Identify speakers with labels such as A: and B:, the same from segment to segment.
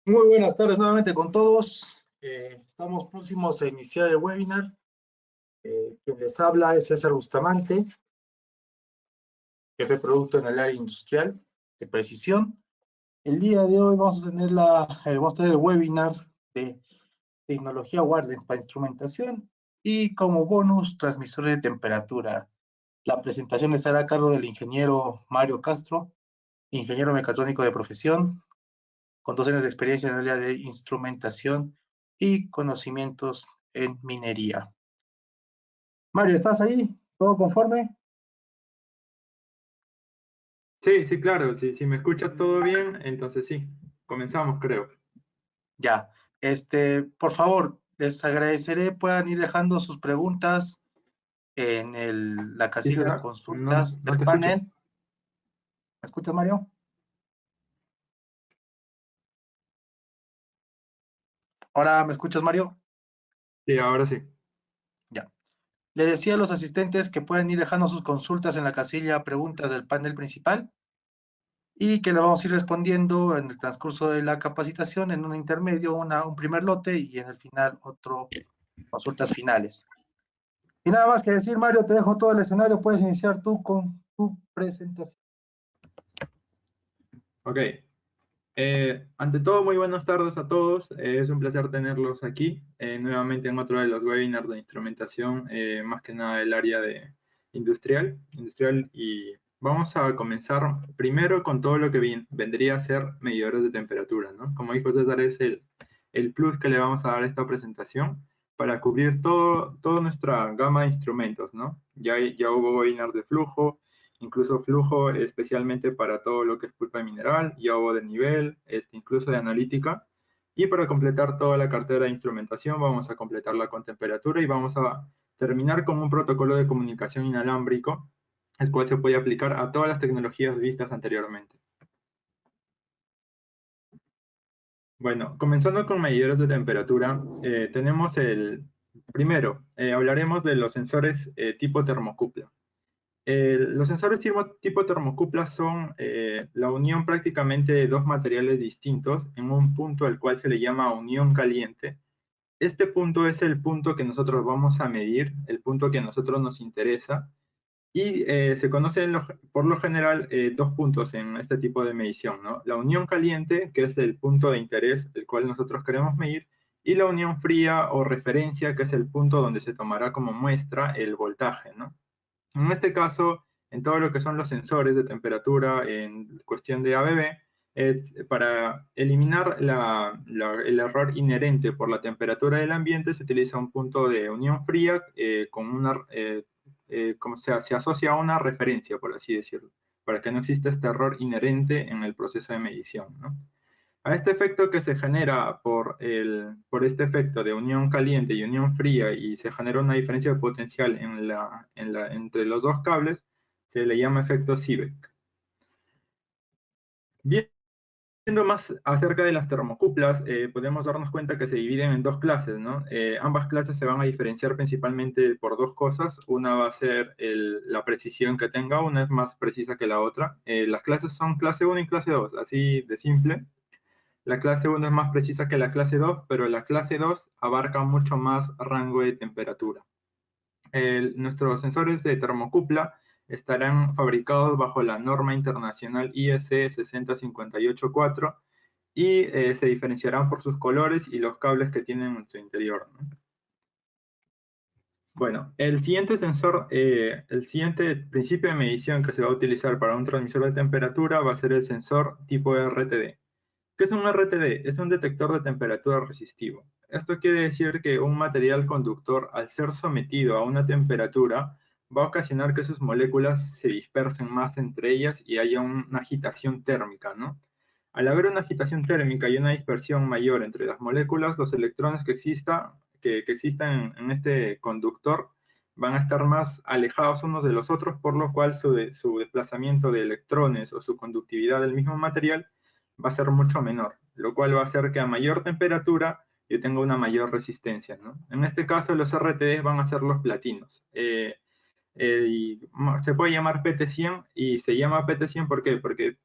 A: Muy buenas tardes nuevamente con todos. Estamos próximos a iniciar el webinar. Quien les habla es César Bustamante, jefe de producto en el área industrial de precisión. El día de hoy vamos a tener el webinar de tecnología wireless para instrumentación y como bonus transmisores de temperatura. La presentación estará a cargo del ingeniero Mario Castro, ingeniero mecatrónico de profesión, con 2 años de experiencia en el área de instrumentación y conocimientos en minería. Mario, ¿estás ahí? ¿Todo conforme?
B: Sí, sí, claro, si me escuchas todo bien, entonces sí, comenzamos, creo.
A: Ya. Por favor, les agradeceré puedan ir dejando sus preguntas en la
B: Sí,
A: casilla de
B: César, no,
A: consultas
B: no
A: del
B: te escucho.
A: panel. ¿Me escuchas, Mario? Ahora, ¿me escuchas, Mario?
B: Sí, ahora sí.
A: Ya. Le decía a los asistentes que pueden ir dejando sus consultas en la casilla preguntas del panel principal y que le vamos a ir respondiendo en el transcurso de la capacitación en un intermedio, un primer lote y en el final otro consultas finales. Y nada más que decir, Mario, te dejo todo el escenario, puedes iniciar tú con tu presentación.
B: Ok. Ante todo, muy buenas tardes a todos. Es un placer tenerlos aquí, nuevamente en otro de los webinars de instrumentación, más que nada del área de industrial, y vamos a comenzar primero con todo lo que vendría a ser medidores de temperatura, ¿no? Como dijo César, es el plus que le vamos a dar a esta presentación para cubrir toda nuestra gama de instrumentos, ¿no? Ya hubo webinars de flujo, incluso flujo especialmente para todo lo que es pulpa mineral, ya hubo de nivel, incluso de analítica. Y para completar toda la cartera de instrumentación, vamos a completarla con temperatura y vamos a terminar con un protocolo de comunicación inalámbrico, el cual se puede aplicar a todas las tecnologías vistas anteriormente. Bueno, comenzando con medidores de temperatura, tenemos primero, hablaremos de los sensores tipo termocupla. Los sensores tipo termocupla son la unión prácticamente de dos materiales distintos en un punto al cual se le llama unión caliente. Este punto es el punto que nosotros vamos a medir, el punto que a nosotros nos interesa, y se conocen por lo general dos puntos en este tipo de medición, ¿no? La unión caliente, que es el punto de interés, el cual nosotros queremos medir, y la unión fría o referencia, que es el punto donde se tomará como muestra el voltaje, ¿no? En este caso, en todo lo que son los sensores de temperatura en cuestión de ABB, es para eliminar el error inherente por la temperatura del ambiente, se utiliza un punto de unión fría con como se asocia a una referencia, por así decirlo, para que no exista este error inherente en el proceso de medición, ¿no? A este efecto que se genera por este efecto de unión caliente y unión fría y se genera una diferencia de potencial entre los dos cables, se le llama efecto Seebeck. Viendo más acerca de las termocuplas, podemos darnos cuenta que se dividen en dos clases, ¿no? Ambas clases se van a diferenciar principalmente por dos cosas. Una va a ser la precisión que tenga, una es más precisa que la otra. Las clases son clase 1 y clase 2, así de simple. La clase 1 es más precisa que la clase 2, pero la clase 2 abarca mucho más rango de temperatura. Nuestros sensores de termocupla estarán fabricados bajo la norma internacional IEC 60584 y se diferenciarán por sus colores y los cables que tienen en su interior, ¿no? Bueno, el siguiente principio de medición que se va a utilizar para un transmisor de temperatura va a ser el sensor tipo RTD. ¿Qué es un RTD? Es un detector de temperatura resistivo. Esto quiere decir que un material conductor, al ser sometido a una temperatura, va a ocasionar que sus moléculas se dispersen más entre ellas y haya una agitación térmica, ¿no? Al haber una agitación térmica y una dispersión mayor entre las moléculas, los electrones que existan en este conductor van a estar más alejados unos de los otros, por lo cual su desplazamiento de electrones o su conductividad del mismo material va a ser mucho menor, lo cual va a hacer que a mayor temperatura yo tenga una mayor resistencia, ¿no? En este caso los RTDs van a ser los platinos. y se puede llamar PT100 y se llama PT100 ¿por qué? Porque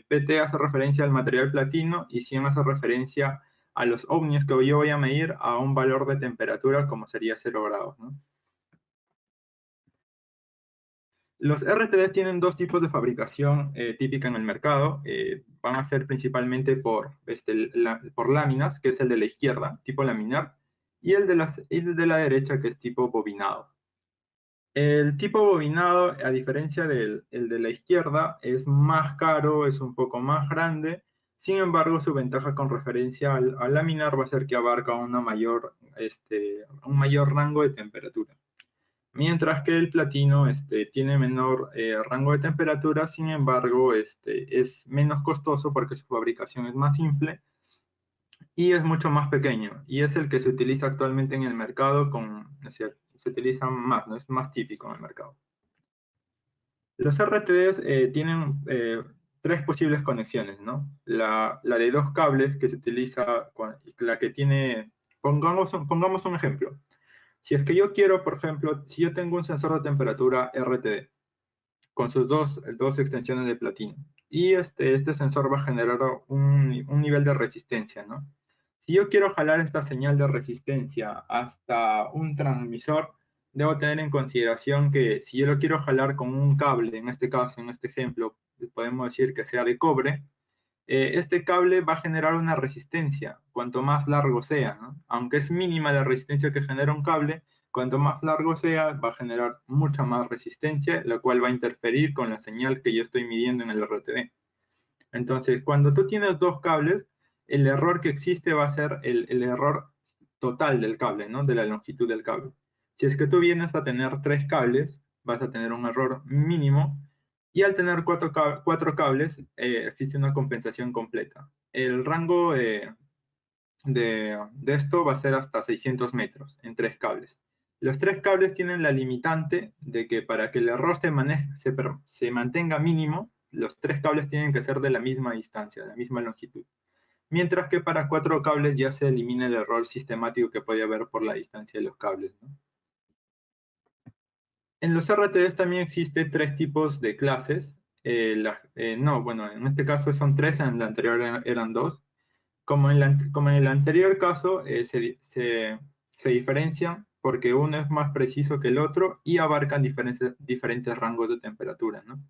B: PT hace referencia al material platino y 100 hace referencia a los ohmios que yo voy a medir a un valor de temperatura como sería 0 grados, ¿no? Los RTDs tienen dos tipos de fabricación típica en el mercado. Van a ser principalmente por láminas, que es el de la izquierda, tipo laminar, y el de la derecha, que es tipo bobinado. El tipo bobinado, a diferencia el de la izquierda, es más caro, es un poco más grande. Sin embargo, su ventaja con referencia al laminar va a ser que abarca un mayor rango de temperatura. Mientras que el platino tiene menor rango de temperatura, sin embargo, es menos costoso porque su fabricación es más simple y es mucho más pequeño. Y es el que se utiliza actualmente en el mercado, se utiliza más, ¿no? Es más típico en el mercado. Los RTDs tienen tres posibles conexiones, ¿no? La de dos cables que se utiliza, la que tiene, pongamos un ejemplo. Si es que yo quiero, por ejemplo, si yo tengo un sensor de temperatura RTD con sus dos extensiones de platino y este sensor va a generar un nivel de resistencia, ¿no? Si yo quiero jalar esta señal de resistencia hasta un transmisor, debo tener en consideración que si yo lo quiero jalar con un cable, en este caso, en este ejemplo, podemos decir que sea de cobre, este cable va a generar una resistencia, cuanto más largo sea, ¿no? Aunque es mínima la resistencia que genera un cable, cuanto más largo sea, va a generar mucha más resistencia, la cual va a interferir con la señal que yo estoy midiendo en el RTD. Entonces, cuando tú tienes dos cables, el error que existe va a ser el error total del cable, ¿no? De la longitud del cable. Si es que tú vienes a tener tres cables, vas a tener un error mínimo, y al tener cuatro cables, existe una compensación completa. El rango de esto va a ser hasta 600 metros en tres cables. Los tres cables tienen la limitante de que para que el error se mantenga mínimo, los tres cables tienen que ser de la misma distancia, de la misma longitud. Mientras que para cuatro cables ya se elimina el error sistemático que puede haber por la distancia de los cables, ¿no? En los RTDs también existen tres tipos de clases. No, bueno, en este caso son tres, en el anterior eran dos. Como en el anterior caso, se diferencian porque uno es más preciso que el otro y abarcan diferentes rangos de temperatura, ¿no?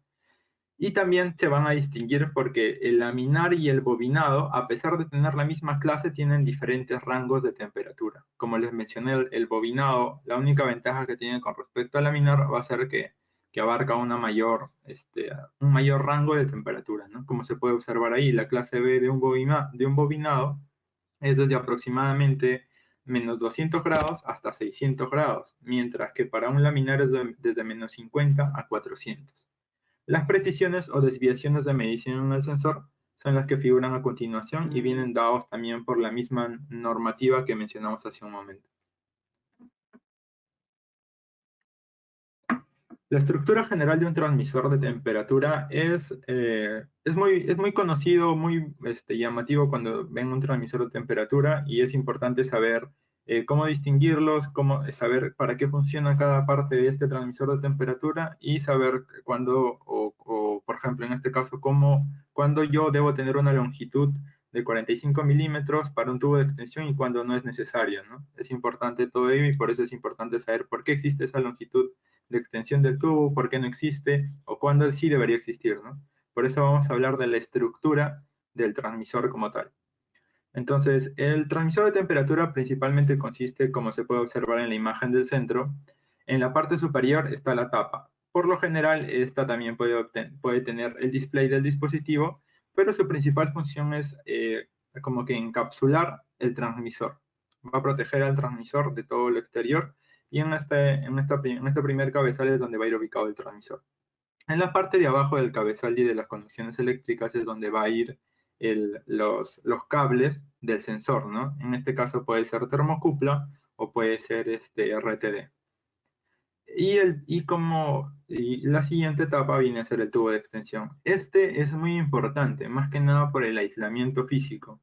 B: Y también se van a distinguir porque el laminar y el bobinado, a pesar de tener la misma clase, tienen diferentes rangos de temperatura. Como les mencioné, el bobinado, la única ventaja que tiene con respecto al laminar va a ser que abarca un mayor rango de temperatura, ¿no? Como se puede observar ahí, la clase B de un bobinado es desde aproximadamente menos 200 grados hasta 600 grados, mientras que para un laminar es desde menos 50 a 400. Las precisiones o desviaciones de medición en el sensor son las que figuran a continuación y vienen dados también por la misma normativa que mencionamos hace un momento. La estructura general de un transmisor de temperatura es muy conocido, muy llamativo cuando ven un transmisor de temperatura y es importante saber cómo distinguirlos, saber para qué funciona cada parte de este transmisor de temperatura y saber cuándo, o por ejemplo en este caso, cuándo yo debo tener una longitud de 45 milímetros para un tubo de extensión y cuándo no es necesario, ¿no? Es importante todo ello y por eso es importante saber por qué existe esa longitud de extensión del tubo, por qué no existe o cuándo sí debería existir, ¿no? Por eso vamos a hablar de la estructura del transmisor como tal. Entonces, el transmisor de temperatura principalmente consiste, como se puede observar en la imagen del centro, en la parte superior está la tapa. Por lo general, esta también puede tener el display del dispositivo, pero su principal función es como que encapsular el transmisor. Va a proteger al transmisor de todo lo exterior y en este primer cabezal es donde va a ir ubicado el transmisor. En la parte de abajo del cabezal y de las conexiones eléctricas es donde va a ir los cables del sensor, ¿no? En este caso puede ser termocupla o puede ser RTD. Y la siguiente etapa viene a ser el tubo de extensión. Este es muy importante, más que nada por el aislamiento físico.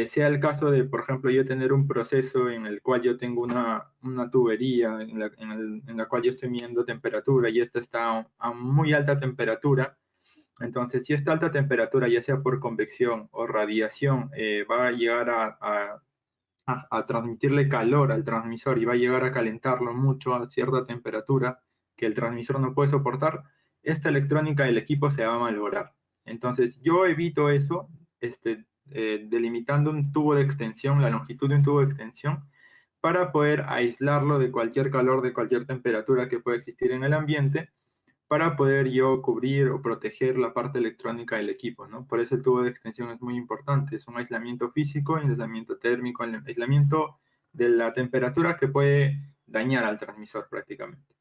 B: sea el caso de, por ejemplo, yo tener un proceso en el cual yo tengo una tubería en la cual yo estoy midiendo temperatura y esta está a muy alta temperatura. Entonces, si esta alta temperatura, ya sea por convección o radiación, va a llegar a transmitirle calor al transmisor y va a llegar a calentarlo mucho a cierta temperatura que el transmisor no puede soportar, esta electrónica del equipo se va a malograr. Entonces, yo evito eso, delimitando un tubo de extensión, la longitud de un tubo de extensión, para poder aislarlo de cualquier calor, de cualquier temperatura que pueda existir en el ambiente, para poder yo cubrir o proteger la parte electrónica del equipo, ¿no? Por eso el tubo de extensión es muy importante, es un aislamiento físico, un aislamiento térmico, un aislamiento de la temperatura que puede dañar al transmisor prácticamente.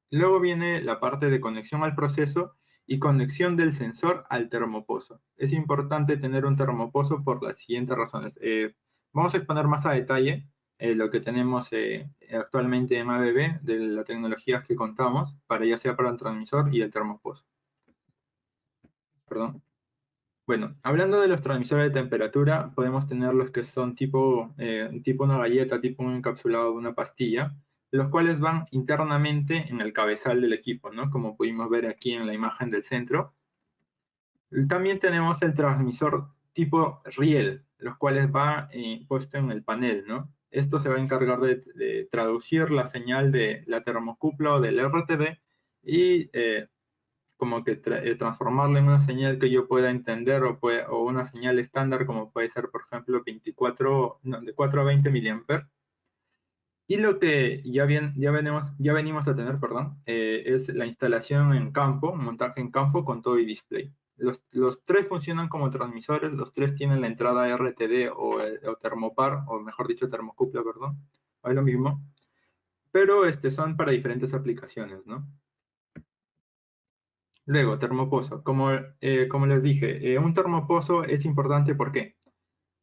B: Luego viene la parte de conexión al proceso y conexión del sensor al termopozo. Es importante tener un termopozo por las siguientes razones. Vamos a exponer más a detalle lo que tenemos actualmente en ABB, de las tecnologías que contamos, ya sea para el transmisor y el termopozo. Perdón. Bueno, hablando de los transmisores de temperatura, podemos tener los que son tipo una galleta, tipo un encapsulado de una pastilla, los cuales van internamente en el cabezal del equipo, ¿no? Como pudimos ver aquí en la imagen del centro. También tenemos el transmisor tipo riel, los cuales va puesto en el panel, ¿no? Esto se va a encargar de traducir la señal de la termocupla o del RTD y como que transformarla en una señal que yo pueda entender o una señal estándar como puede ser, por ejemplo, de 4 a 20 miliamperes. Y lo que ya venimos a tener, perdón, es la instalación en campo, montaje en campo con todo y display. Los tres funcionan como transmisores, los tres tienen la entrada RTD o termopar, o mejor dicho, termocupla, perdón, es lo mismo, pero son para diferentes aplicaciones, ¿no? Luego, termopozo. Como les dije, un termopozo es importante, ¿por qué?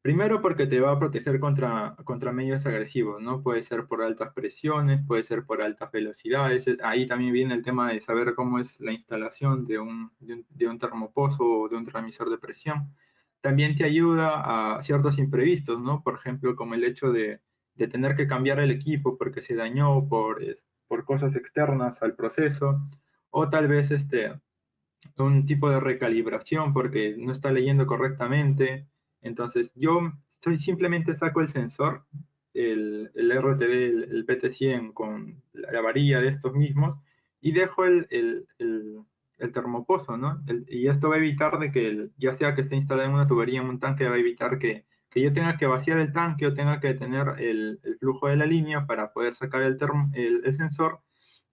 B: Primero porque te va a proteger contra medios agresivos, ¿no? Puede ser por altas presiones, puede ser por altas velocidades. Ahí también viene el tema de saber cómo es la instalación de un termopozo o de un transmisor de presión. También te ayuda a ciertos imprevistos, ¿no? Por ejemplo, como el hecho de tener que cambiar el equipo porque se dañó por cosas externas al proceso, o tal vez un tipo de recalibración porque no está leyendo correctamente. Entonces yo simplemente saco el sensor, el RTD, el PT100 con la varilla de estos mismos y dejo el termopozo, ¿no? Y esto va a evitar de que, ya sea que esté instalado en una tubería, en un tanque, va a evitar que yo tenga que vaciar el tanque o tenga que tener el flujo de la línea para poder sacar el sensor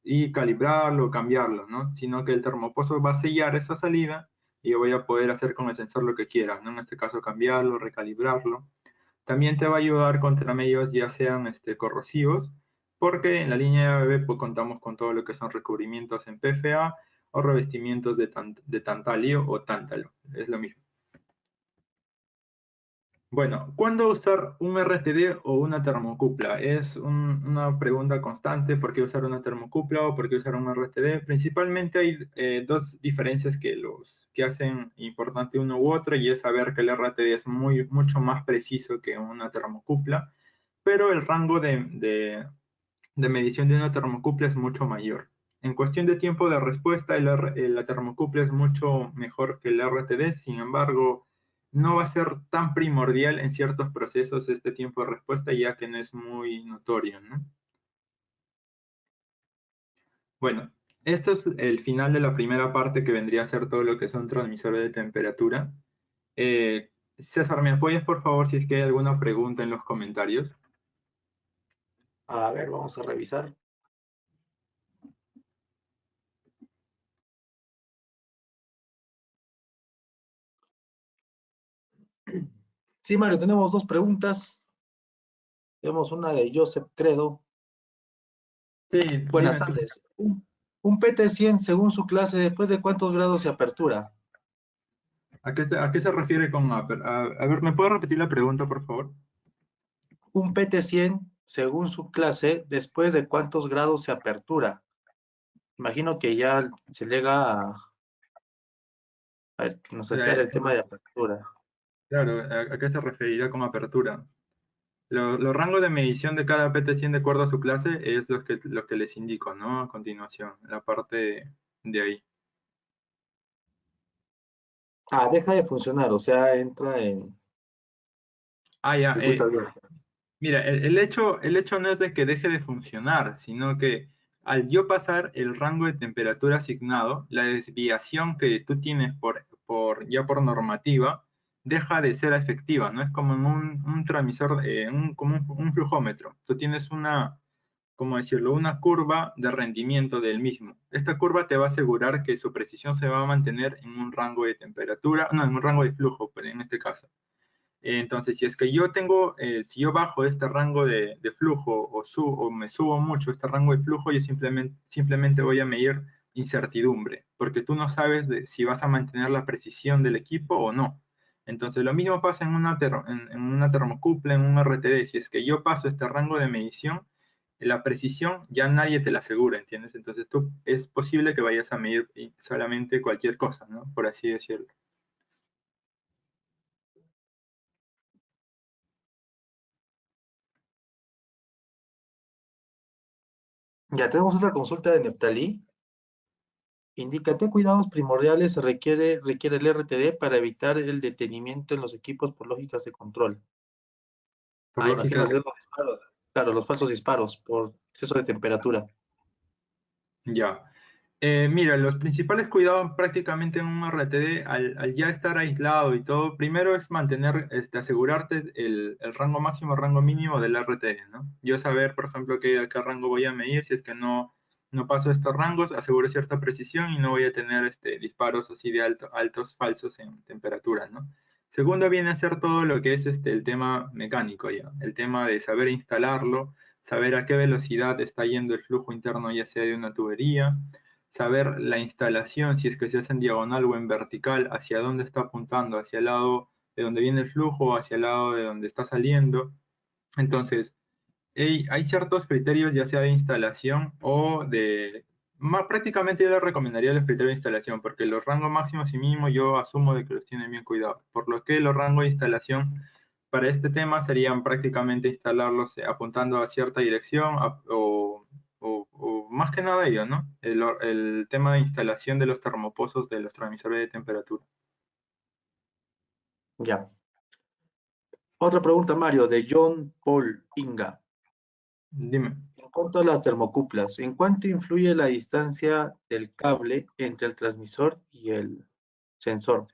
B: y calibrarlo, cambiarlo, ¿no? Sino que el termopozo va a sellar esa salida y yo voy a poder hacer con el sensor lo que quiera, ¿no? En este caso cambiarlo, recalibrarlo. También te va a ayudar contra medios ya sean corrosivos, porque en la línea de ABB pues, contamos con todo lo que son recubrimientos en PFA o revestimientos de tantalio o tántalo, es lo mismo. Bueno, ¿cuándo usar un RTD o una termocupla? Es una pregunta constante, ¿por qué usar una termocupla o por qué usar un RTD? Principalmente hay dos diferencias que hacen importante uno u otro, y es saber que el RTD es mucho más preciso que una termocupla, pero el rango de medición de una termocupla es mucho mayor. En cuestión de tiempo de respuesta, la termocupla es mucho mejor que el RTD, sin embargo, no va a ser tan primordial en ciertos procesos este tiempo de respuesta, ya que no es muy notorio, ¿no? Bueno, esto es el final de la primera parte que vendría a ser todo lo que son transmisores de temperatura. César, ¿me apoyas por favor si es que hay alguna pregunta en los comentarios?
A: A ver, vamos a revisar. Sí, Mario, tenemos dos preguntas. Tenemos una de Joseph Credo.
B: Sí,
A: Buenas
B: dime, te escucho.
A: tardes. Un PT100 según su clase, ¿después de cuántos grados de apertura?
B: ¿A qué se refiere con a ver, ¿me puedo repetir la pregunta, por favor?
A: Un PT100 según su clase, ¿después de cuántos grados se apertura? Imagino que ya se llega a ver, que nos aclara
B: Eh,
A: el tema de apertura.
B: Claro, ¿a qué se referirá con apertura? Los rangos de medición de cada PT100 de acuerdo a su clase es lo que les indico, ¿no? A continuación, la parte de ahí.
A: Ah, deja de funcionar, o sea, entra en
B: Ah, ya.
A: circuito abierto.
B: Mira, el hecho no es de que deje de funcionar, sino que al yo pasar el rango de temperatura asignado, la desviación que tú tienes ya por normativa deja de ser efectiva, ¿no? Es como en un transmisor, como un flujómetro. Tú tienes ¿cómo decirlo? Una curva de rendimiento del mismo. Esta curva te va a asegurar que su precisión se va a mantener en un rango de temperatura, no, en un rango de flujo, pero en este caso. Entonces, si es que si yo bajo este rango de flujo o me subo mucho este rango de flujo, yo simplemente voy a medir incertidumbre, porque tú no sabes si vas a mantener la precisión del equipo o no. Entonces, lo mismo pasa en una termocupla, en un RTD. Si es que yo paso este rango de medición, la precisión ya nadie te la asegura, ¿entiendes? Entonces, es posible que vayas a medir solamente cualquier cosa, ¿no? Por así decirlo.
A: Ya tenemos otra consulta de Neftalí. Indica qué cuidados primordiales requiere el RTD para evitar el detenimiento en los equipos por lógicas de control.
B: Por
A: Ah, imagino
B: lógica,
A: que es los disparos. Claro, los falsos disparos por exceso de temperatura.
B: ya. Mira, los principales cuidados prácticamente en un RTD, al ya estar aislado y todo, primero es mantener, asegurarte el rango máximo, rango mínimo del RTD, ¿no? Yo saber, por ejemplo, qué rango voy a medir, si es que no paso estos rangos, aseguro cierta precisión y no voy a tener disparos así de altos falsos en temperatura, ¿no? Segundo viene a ser todo lo que es el tema mecánico ya, el tema de saber instalarlo, saber a qué velocidad está yendo el flujo interno, ya sea de una tubería, saber la instalación, si es que se hace en diagonal o en vertical, hacia dónde está apuntando, hacia el lado de donde viene el flujo o hacia el lado de donde está saliendo. Entonces, hay ciertos criterios, ya sea de instalación o prácticamente yo le recomendaría los criterios de instalación, porque los rangos máximos y mínimos yo asumo de que los tienen bien cuidados. Por lo que los rangos de instalación para este tema serían prácticamente instalarlos apuntando a cierta dirección o más que nada ello, ¿no? El tema de instalación de los termopozos de los transmisores de temperatura.
A: Ya. Otra pregunta, Mario, de John Paul Inga.
B: Dime.
A: En cuanto a las termocuplas, ¿en cuánto influye la distancia del cable entre el transmisor y el sensor?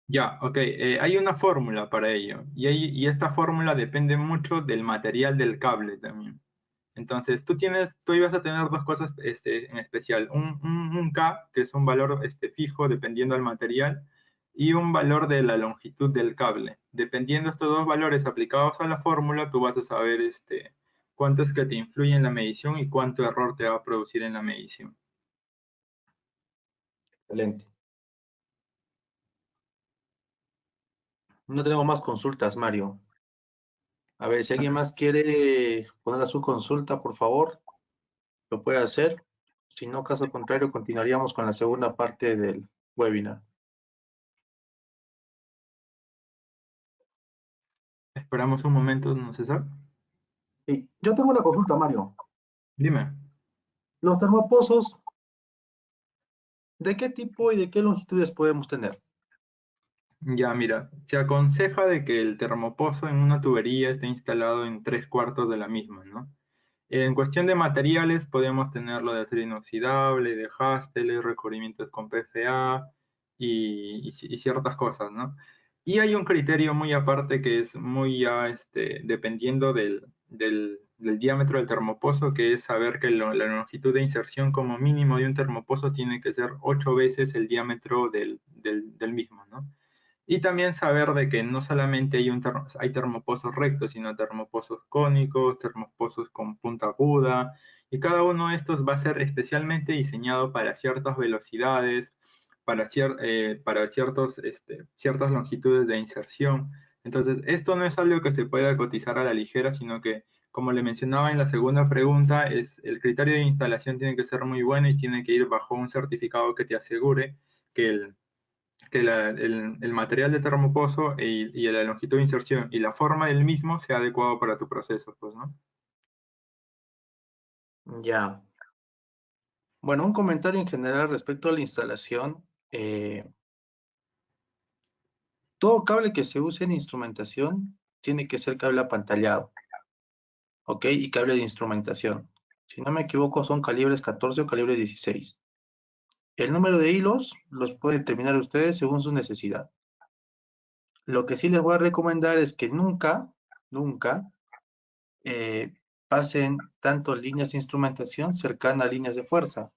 B: Ya, ok. Hay una fórmula para ello y esta fórmula depende mucho del material del cable también. Entonces, tú ibas a tener dos cosas en especial, un K, que es un valor fijo dependiendo del material, y un valor de la longitud del cable. Dependiendo de estos dos valores aplicados a la fórmula, tú vas a saber cuánto es que te influye en la medición y cuánto error te va a producir en la medición.
A: Excelente. No tenemos más consultas, Mario. A ver, si alguien más quiere poner a su consulta, por favor, lo puede hacer. Si no, caso contrario, continuaríamos con la segunda parte del webinar.
B: Esperamos un momento, ¿no, César?
A: Sí, yo tengo una consulta, Mario.
B: Dime.
A: Los termopozos, ¿de qué tipo y de qué longitudes podemos tener?
B: Ya, mira, se aconseja de que el termopozo en una tubería esté instalado en 3/4 de la misma, ¿no? En cuestión de materiales, podemos tenerlo de acero inoxidable, de Hasteller, recubrimientos con PFA y ciertas cosas, ¿no? Y hay un criterio muy aparte que es muy ya dependiendo del diámetro del termopozo, que es saber que la longitud de inserción como mínimo de un termopozo tiene que ser 8 veces el diámetro del mismo, ¿no? Y también saber de que no solamente hay termopozos rectos, sino termopozos cónicos, termopozos con punta aguda, y cada uno de estos va a ser especialmente diseñado para ciertas velocidades, para ciertas longitudes de inserción. Entonces, esto no es algo que se pueda cotizar a la ligera, sino que, como le mencionaba en la segunda pregunta, el criterio de instalación tiene que ser muy bueno y tiene que ir bajo un certificado que te asegure que que el material de termopozo y la longitud de inserción y la forma del mismo sea adecuado para tu proceso, pues, ¿no?
A: Ya. Bueno, un comentario en general respecto a la instalación. Todo cable que se use en instrumentación tiene que ser cable apantallado, ¿ok? Y cable de instrumentación. Si no me equivoco, son calibres 14 o calibre 16. El número de hilos los pueden determinar ustedes según su necesidad. Lo que sí les voy a recomendar es que nunca eh, pasen tanto líneas de instrumentación cercanas a líneas de fuerza,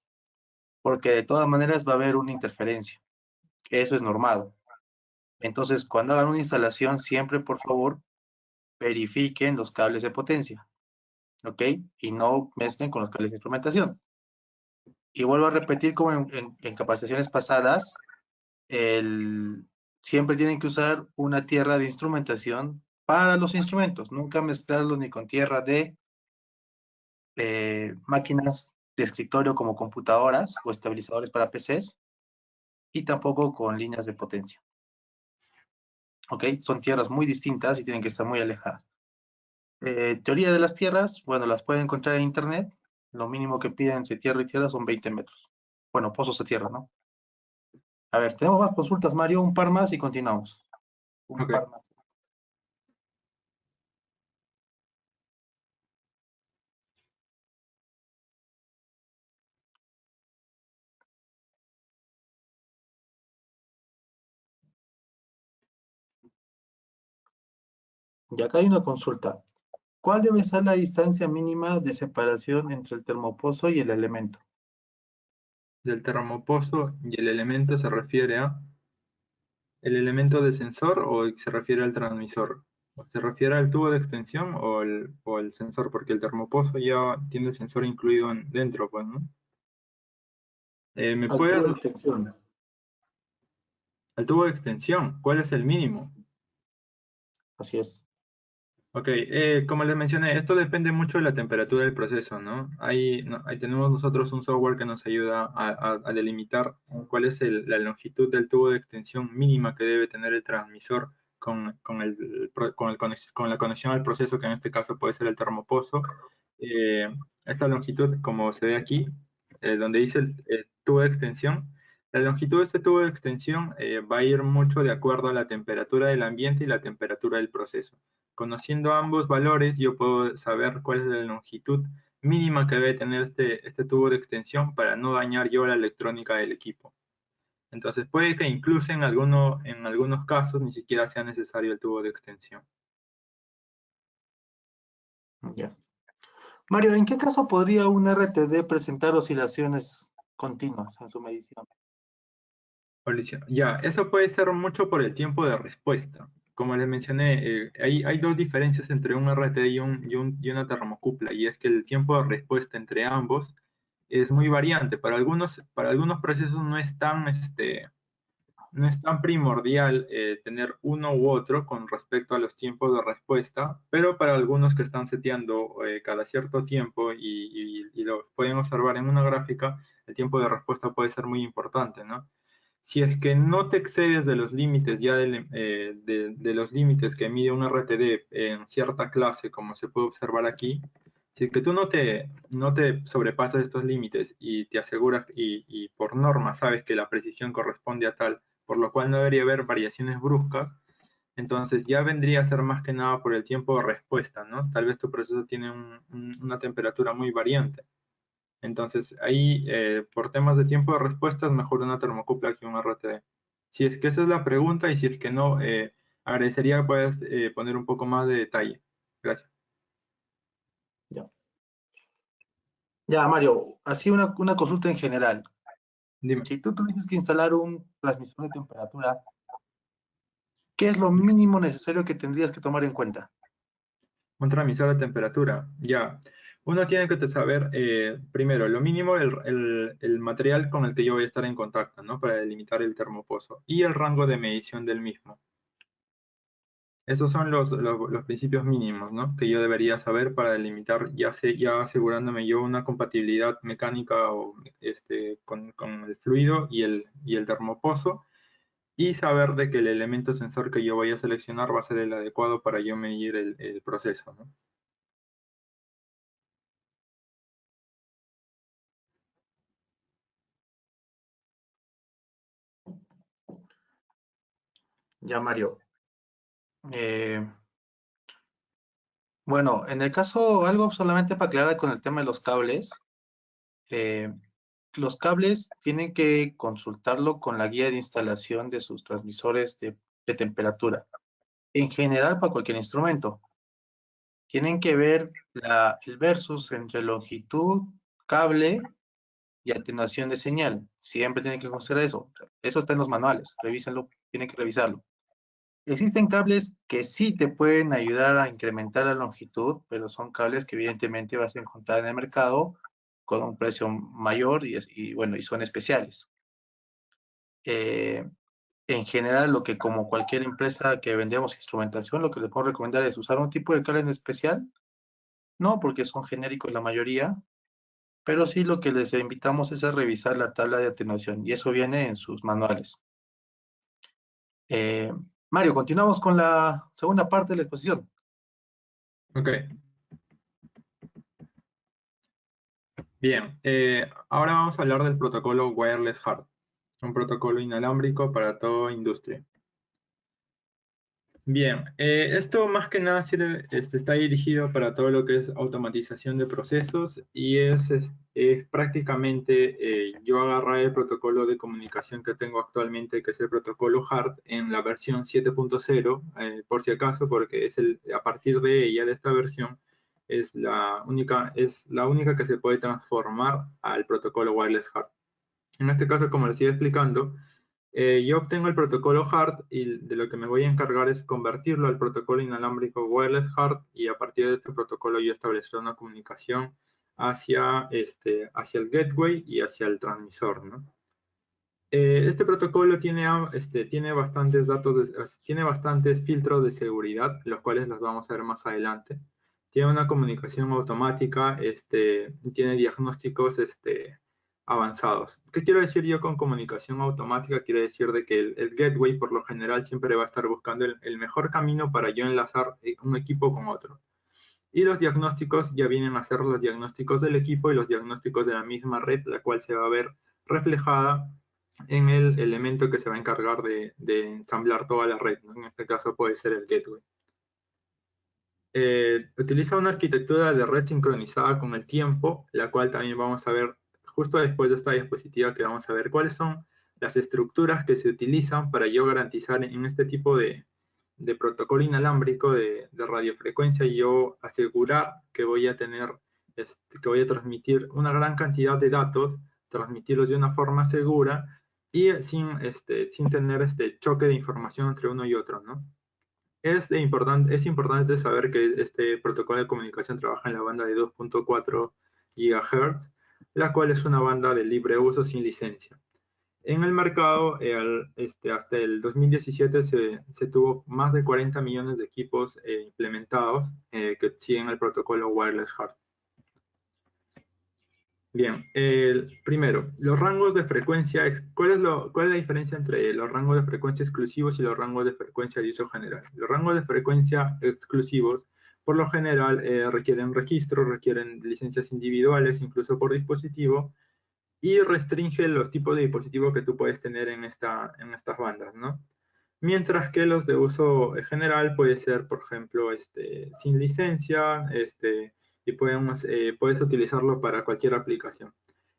A: porque de todas maneras va a haber una interferencia. Eso es normal. Entonces, cuando hagan una instalación, siempre, por favor, verifiquen los cables de potencia, ¿ok? Y no mezclen con los cables de instrumentación. Y vuelvo a repetir, como en capacitaciones pasadas, siempre tienen que usar una tierra de instrumentación para los instrumentos. Nunca mezclarlo ni con tierra de máquinas de escritorio como computadoras o estabilizadores para PCs y tampoco con líneas de potencia. ¿Ok? Son tierras muy distintas y tienen que estar muy alejadas. Teoría de las tierras, bueno, las pueden encontrar en internet. Lo mínimo que piden entre tierra y tierra son 20 metros. Bueno, pozos a tierra, ¿no? A ver, tenemos más consultas, Mario, un par más y continuamos. Un
B: Ok.
A: par más. Y acá hay una consulta. ¿Cuál debe ser la distancia mínima de separación entre el termopozo y el elemento?
B: Del termopozo y el elemento se refiere a el elemento de sensor o se refiere al transmisor. ¿O se refiere al tubo de extensión o el sensor? Porque el termopozo ya tiene el sensor incluido dentro, pues, ¿no? ¿Me
A: Al
B: puedes
A: tubo de extensión.
B: al tubo de extensión? ¿Cuál es el mínimo?
A: Así es.
B: Ok, como les mencioné, esto depende mucho de la temperatura del proceso, ¿no? Ahí tenemos nosotros un software que nos ayuda a delimitar cuál es la longitud del tubo de extensión mínima que debe tener el transmisor con la conexión al proceso, que en este caso puede ser el termopozo. Eh, Esta longitud, como se ve aquí, donde dice el tubo de extensión, la longitud de este tubo de extensión va a ir mucho de acuerdo a la temperatura del ambiente y la temperatura del proceso. Conociendo ambos valores, yo puedo saber cuál es la longitud mínima que debe tener este tubo de extensión para no dañar yo la electrónica del equipo. Entonces puede que incluso en algunos casos ni siquiera sea necesario el tubo de extensión.
A: Ya. Mario, ¿en qué caso podría un RTD presentar oscilaciones continuas en su medición?
B: Ya, eso puede ser mucho por el tiempo de respuesta. Como les mencioné, hay dos diferencias entre un RTD y una termocupla, y es que el tiempo de respuesta entre ambos es muy variante. Para algunos procesos no es tan primordial tener uno u otro con respecto a los tiempos de respuesta, pero para algunos que están seteando cada cierto tiempo y lo pueden observar en una gráfica, el tiempo de respuesta puede ser muy importante, ¿no? Si es que no te excedes de los límites ya de los límites que mide un RTD en cierta clase, como se puede observar aquí, si es que tú no te sobrepasas estos límites y te aseguras y por norma sabes que la precisión corresponde a tal, por lo cual no debería haber variaciones bruscas, entonces ya vendría a ser más que nada por el tiempo de respuesta, ¿no? Tal vez tu proceso tiene una temperatura muy variante. Entonces, ahí, por temas de tiempo de respuesta, es mejor una termocupla que un RTD. Si es que esa es la pregunta y si es que no, agradecería que puedas poner un poco más de detalle. Gracias.
A: Ya, ya Mario, así una consulta en general.
B: Dime,
A: Si tú tuvieses que instalar un transmisor de temperatura, ¿qué es lo mínimo necesario que tendrías que tomar en cuenta?
B: un transmisor de temperatura. Ya. Uno tiene que saber, primero, lo mínimo, el material con el que yo voy a estar en contacto, ¿no? Para delimitar el termopozo y el rango de medición del mismo. Estos son los principios mínimos, ¿no? Que yo debería saber para delimitar, ya asegurándome yo una compatibilidad mecánica o, con el fluido y el termopozo. y saber de que el elemento sensor que yo voy a seleccionar va a ser el adecuado para yo medir el proceso, ¿no?
A: Ya, Mario. Eh, bueno, en el caso, algo solamente para aclarar con el tema de los cables. eh, los cables tienen que consultarlo con la guía de instalación de sus transmisores de temperatura. En general, para cualquier instrumento. Tienen que ver el versus entre longitud, cable y atenuación de señal. Siempre tienen que considerar eso. Eso está en los manuales. Revísenlo, tienen que revisarlo. Existen cables que sí te pueden ayudar a incrementar la longitud, pero son cables que evidentemente vas a encontrar en el mercado con un precio mayor y bueno, y son especiales. Eh, en general, lo que como cualquier empresa que vendemos instrumentación, lo que les puedo recomendar es usar un tipo de cable en especial, no porque son genéricos la mayoría, pero sí lo que les invitamos es a revisar la tabla de atenuación y eso viene en sus manuales. Eh, Mario, continuamos con la segunda parte de la exposición.
B: Ok. Bien, ahora vamos a hablar del protocolo Wireless HART, un protocolo inalámbrico para toda industria. Bien, esto más que nada está dirigido para todo lo que es automatización de procesos y es prácticamente yo agarrar el protocolo de comunicación que tengo actualmente, que es el protocolo HART en la versión 7.0, por si acaso, porque a partir de ella, de esta versión, es la única que se puede transformar al protocolo Wireless HART. En este caso, como les iba explicando, yo obtengo el protocolo HART y de lo que me voy a encargar es convertirlo al protocolo inalámbrico Wireless HART y a partir de este protocolo yo establecer una comunicación hacia el gateway y hacia el transmisor, ¿no? Este protocolo tiene bastantes tiene bastantes filtros de seguridad, los cuales los vamos a ver más adelante. Tiene una comunicación automática, tiene diagnósticos avanzados. ¿Qué quiero decir yo con comunicación automática? Quiere decir de que el gateway por lo general siempre va a estar buscando el mejor camino para yo enlazar un equipo con otro. Y los diagnósticos ya vienen a ser los diagnósticos del equipo y los diagnósticos de la misma red, la cual se va a ver reflejada en el elemento que se va a encargar de ensamblar toda la red, ¿no? En este caso puede ser el gateway. Utiliza una arquitectura de red sincronizada con el tiempo, la cual también vamos a ver justo después de esta diapositiva, que vamos a ver cuáles son las estructuras que se utilizan para yo garantizar en este tipo de protocolo inalámbrico de radiofrecuencia y yo asegurar que voy a que voy a transmitir una gran cantidad de datos, transmitirlos de una forma segura y sin tener este choque de información entre uno y otro, ¿no? Es importante saber que este protocolo de comunicación trabaja en la banda de 2.4 GHz, la cual es una banda de libre uso sin licencia. En el mercado, hasta el 2017 se tuvo más de 40 millones de equipos implementados que siguen el protocolo Wireless HART. Bien, primero, los rangos de frecuencia, ¿cuál es la diferencia entre los rangos de frecuencia exclusivos y los rangos de frecuencia de uso general? Los rangos de frecuencia exclusivos, por lo general, requieren registro, requieren licencias individuales, incluso por dispositivo, y restringe los tipos de dispositivos que tú puedes tener en estas bandas, ¿no? Mientras que los de uso general puede ser, por ejemplo, sin licencia, y puedes utilizarlo para cualquier aplicación.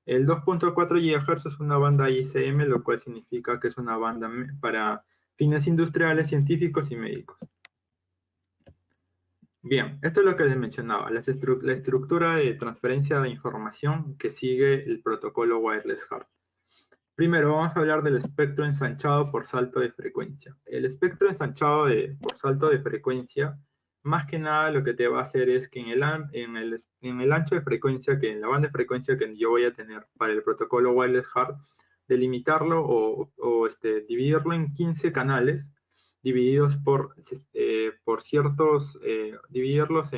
B: El 2.4 GHz es una banda ISM, lo cual significa que es una banda para fines industriales, científicos y médicos. Bien, esto es lo que les mencionaba, la estructura de transferencia de información que sigue el protocolo Wireless HART. Primero vamos a hablar del espectro ensanchado por salto de frecuencia. El espectro ensanchado por salto de frecuencia, más que nada lo que te va a hacer es que en el ancho de frecuencia, en la banda de frecuencia que yo voy a tener para el protocolo Wireless HART, delimitarlo o dividirlo en 15 canales, divididos dividirlos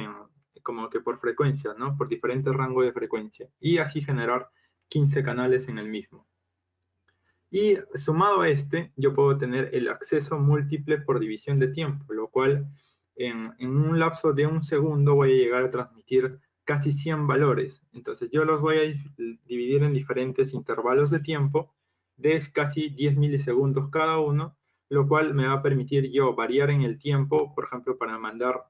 B: como que por frecuencia, ¿no? Por diferentes rangos de frecuencia, y así generar 15 canales en el mismo. Y sumado a este, yo puedo tener el acceso múltiple por división de tiempo, lo cual en un lapso de un segundo voy a llegar a transmitir casi 100 valores. Entonces yo los voy a dividir en diferentes intervalos de tiempo de casi 10 milisegundos cada uno, lo cual me va a permitir yo variar en el tiempo, por ejemplo, para mandar,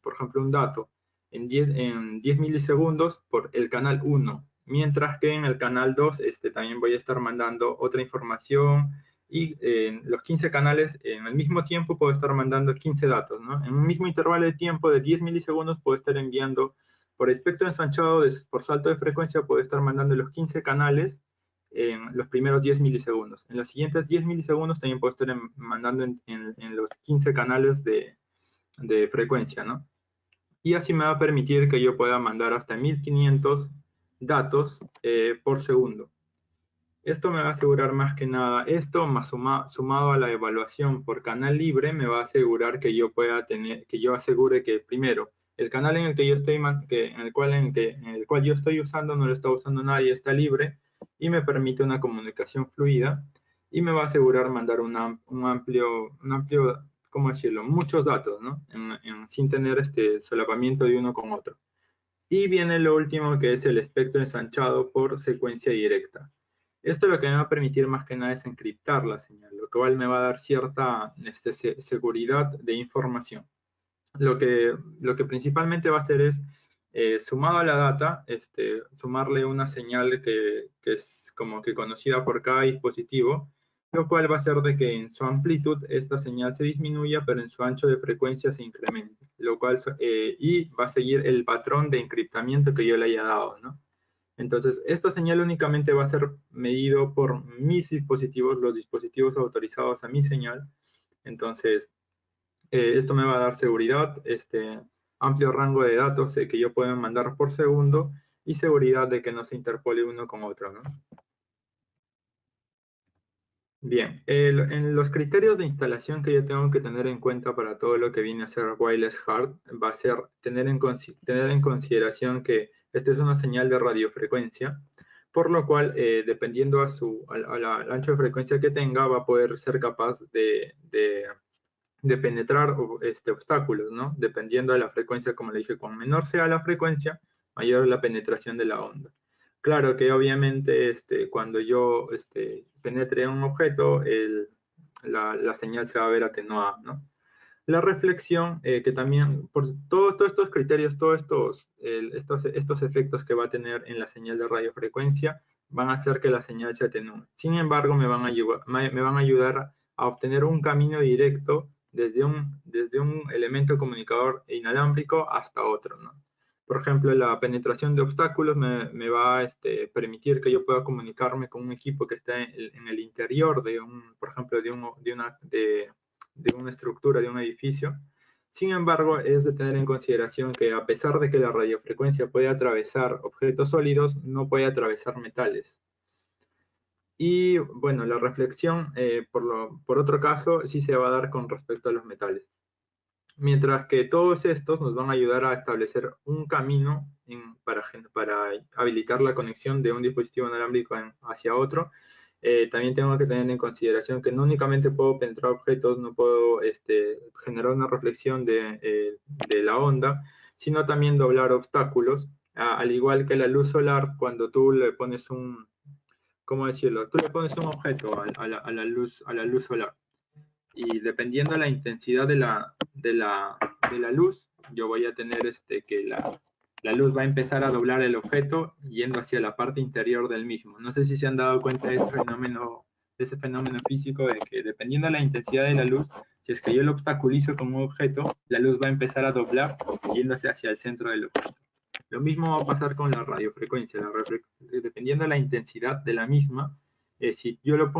B: por ejemplo, un dato en 10 milisegundos por el canal 1, mientras que en el canal 2 también voy a estar mandando otra información y en los 15 canales en el mismo tiempo puedo estar mandando 15 datos, ¿no? En un mismo intervalo de tiempo de 10 milisegundos puedo estar enviando por espectro ensanchado por salto de frecuencia, puedo estar mandando los 15 canales en los primeros 10 milisegundos. En los siguientes 10 milisegundos también puedo estar mandando en los 15 canales de frecuencia, ¿no? Y así me va a permitir que yo pueda mandar hasta 1500 datos por segundo. Esto me va a asegurar más que nada, esto más sumado a la evaluación por canal libre, me va a asegurar que yo pueda tener, que yo asegure que primero, el canal en el que yo estoy, en el cual yo estoy usando no lo está usando nadie, está libre y me permite una comunicación fluida y me va a asegurar mandar un amplio, ¿cómo decirlo? Muchos datos, ¿no? Sin tener solapamiento de uno con otro. Y viene lo último, que es el espectro ensanchado por secuencia directa. Esto lo que me va a permitir más que nada es encriptar la señal, lo cual me va a dar cierta seguridad de información. Lo que principalmente va a hacer es, sumado a la data, sumarle una señal que es como que conocida por cada dispositivo, lo cual va a hacer de que en su amplitud esta señal se disminuya, pero en su ancho de frecuencia se incremente, lo cual, y va a seguir el patrón de encriptamiento que yo le haya dado, ¿no? Entonces, esta señal únicamente va a ser medido por mis dispositivos, los dispositivos autorizados a mi señal. Entonces, esto me va a dar seguridad, amplio rango de datos que yo pueda mandar por segundo y seguridad de que no se interpole uno con otro, ¿no? Bien, en los criterios de instalación que yo tengo que tener en cuenta para todo lo que viene a ser wireless hard, va a ser tener en consideración que esta es una señal de radiofrecuencia, por lo cual, dependiendo al ancho de frecuencia que tenga, va a poder ser capaz de penetrar obstáculos, ¿no? Dependiendo de la frecuencia, como le dije, cuanto menor sea la frecuencia, mayor la penetración de la onda. Claro que obviamente cuando yo penetre en un objeto, la señal se va a ver atenuada, ¿no? La reflexión, que también, por todos estos criterios, todos estos efectos que va a tener en la señal de radiofrecuencia, van a hacer que la señal se atenúe. Sin embargo, me van a ayudar a obtener un camino directo desde un elemento comunicador inalámbrico hasta otro, ¿no? Por ejemplo, la penetración de obstáculos me va a permitir que yo pueda comunicarme con un equipo que está en el interior por ejemplo, de una estructura, de un edificio. Sin embargo, es de tener en consideración que a pesar de que la radiofrecuencia puede atravesar objetos sólidos, no puede atravesar metales. Y bueno, la reflexión, por otro caso, sí se va a dar con respecto a los metales. Mientras que todos estos nos van a ayudar a establecer un camino para habilitar la conexión de un dispositivo inalámbrico hacia otro. También tengo que tener en consideración que no únicamente puedo penetrar objetos, no puedo generar una reflexión de la onda, sino también doblar obstáculos, al igual que la luz solar, cuando tú le pones ¿cómo decirlo? Tú le pones un objeto a la luz solar y dependiendo de la intensidad de la luz, yo voy a tener que la luz va a empezar a doblar el objeto yendo hacia la parte interior del mismo. No sé si se han dado cuenta de ese fenómeno físico de que dependiendo de la intensidad de la luz, si es que yo lo obstaculizo con un objeto, la luz va a empezar a doblar yéndose hacia el centro del objeto. Lo mismo va a pasar con la radiofrecuencia. Dependiendo de la intensidad de la misma, si yo lo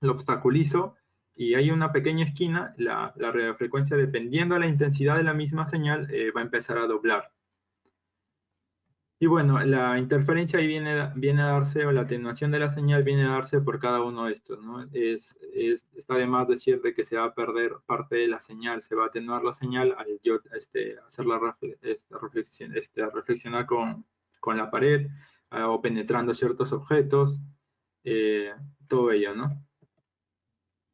B: obstaculizo y hay una pequeña esquina, la radiofrecuencia, dependiendo de la intensidad de la misma señal, va a empezar a doblar. Y bueno, la interferencia ahí viene a darse, o la atenuación de la señal viene a darse por cada uno de estos, ¿no? Está de más decir de que se va a perder parte de la señal, se va a atenuar la señal al yo hacer reflexionar con la pared, o penetrando ciertos objetos, todo ello, ¿no?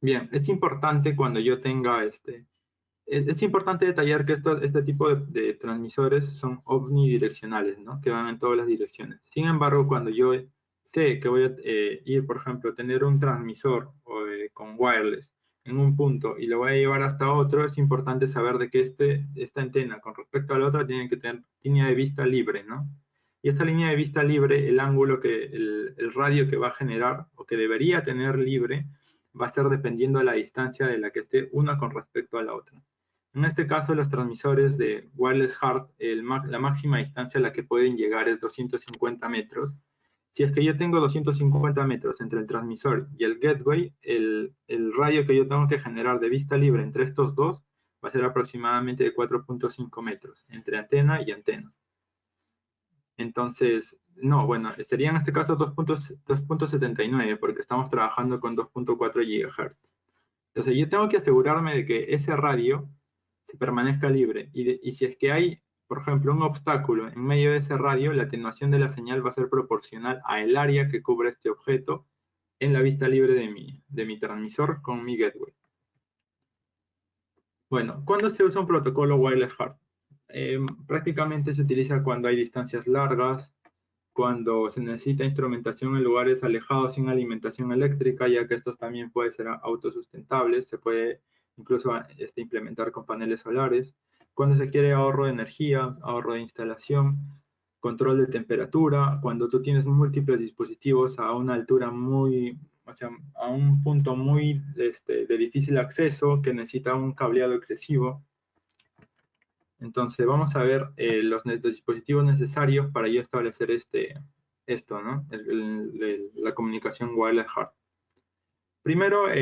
B: Bien, es importante cuando yo tenga es importante detallar que este tipo de transmisores son omnidireccionales, ¿no? Que van en todas las direcciones. Sin embargo, cuando yo sé que voy a ir, por ejemplo, a tener un transmisor con wireless en un punto y lo voy a llevar hasta otro, es importante saber de que esta antena con respecto a la otra tiene que tener línea de vista libre, ¿no? Y esta línea de vista libre, el ángulo el radio que va a generar o que debería tener libre, va a ser dependiendo de la distancia de la que esté una con respecto a la otra. En este caso, los transmisores de wireless HART, la máxima distancia a la que pueden llegar es 250 metros. Si es que yo tengo 250 metros entre el transmisor y el gateway, el radio que yo tengo que generar de vista libre entre estos dos va a ser aproximadamente de 4.5 metros, entre antena y antena. Entonces, no, bueno, sería en este caso 2.79 porque estamos trabajando con 2.4 GHz. Entonces yo tengo que asegurarme de que ese radio se permanezca libre. Y si es que hay, por ejemplo, un obstáculo en medio de ese radio, la atenuación de la señal va a ser proporcional al área que cubre este objeto en la vista libre de mi transmisor con mi gateway. Bueno, ¿cuándo se usa un protocolo wireless HART? Prácticamente se utiliza cuando hay distancias largas, cuando se necesita instrumentación en lugares alejados sin alimentación eléctrica, ya que estos también pueden ser autosustentables, se puede incluso implementar con paneles solares, cuando se quiere ahorro de energía, ahorro de instalación, control de temperatura, cuando tú tienes múltiples dispositivos a una altura muy, o sea, a un punto muy de difícil acceso que necesita un cableado excesivo. Entonces vamos a ver los dispositivos necesarios para yo establecer esto, ¿no? La comunicación wireless HART. Primero,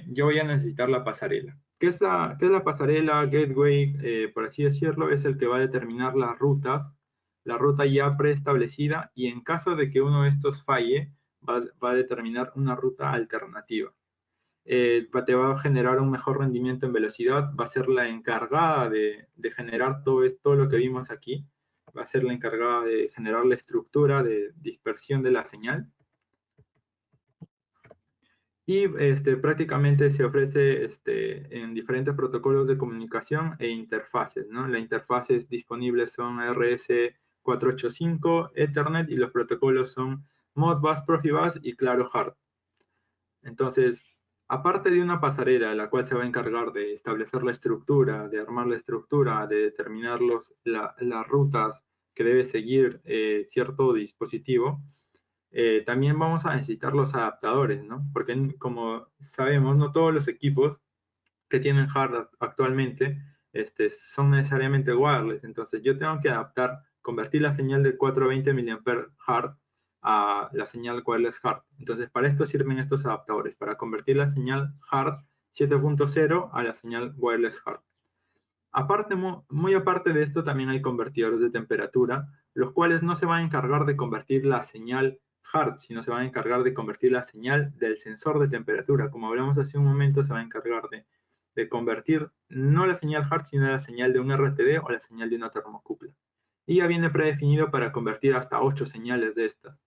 B: yo voy a necesitar la pasarela. ¿Qué es la pasarela? Gateway, por así decirlo, es el que va a determinar las rutas, la ruta ya preestablecida, y en caso de que uno de estos falle, va a determinar una ruta alternativa. Te va a generar un mejor rendimiento en velocidad, va a ser la encargada de generar todo lo que vimos aquí, va a ser la encargada de generar la estructura de dispersión de la señal. Y prácticamente se ofrece en diferentes protocolos de comunicación e interfaces, ¿no? Las interfaces disponibles son RS485, Ethernet, y los protocolos son Modbus, Profibus y Claro HART. Entonces, aparte de una pasarela, la cual se va a encargar de establecer la estructura, de armar la estructura, de determinar las rutas que debe seguir cierto dispositivo, también vamos a necesitar los adaptadores, ¿no? Porque como sabemos, no todos los equipos que tienen HART actualmente son necesariamente wireless. Entonces yo tengo que convertir la señal de 420 mA HART a la señal wireless HART. Entonces para esto sirven estos adaptadores, para convertir la señal HART 7.0 a la señal wireless HART. Aparte, muy aparte de esto, también hay convertidores de temperatura, los cuales no se van a encargar de convertir la señal HART, sino se van a encargar de convertir la señal del sensor de temperatura. Como hablamos hace un momento, se va a encargar de convertir no la señal HART, sino la señal de un RTD o la señal de una termocupla. Y ya viene predefinido para convertir hasta 8 señales de estas.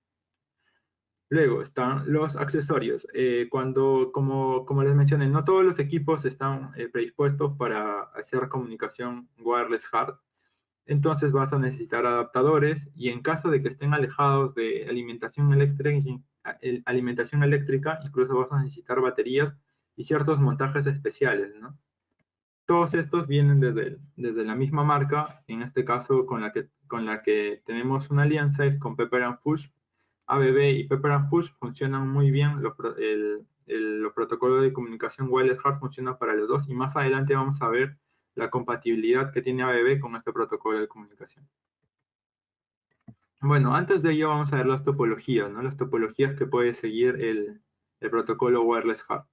B: Luego están los accesorios. Como les mencioné, no todos los equipos están predispuestos para hacer comunicación wireless HART. Entonces vas a necesitar adaptadores, y en caso de que estén alejados de alimentación eléctrica, incluso vas a necesitar baterías y ciertos montajes especiales, ¿no? Todos estos vienen desde la misma marca. En este caso con la que tenemos una alianza es con Pepper & Fuchs. ABB y Pepper & Fuchs funcionan muy bien. Los protocolos de comunicación wireless HART funcionan para los dos, y más adelante vamos a ver la compatibilidad que tiene ABB con este protocolo de comunicación. Bueno, antes de ello vamos a ver las topologías, ¿no? Las topologías que puede seguir el protocolo wireless HART.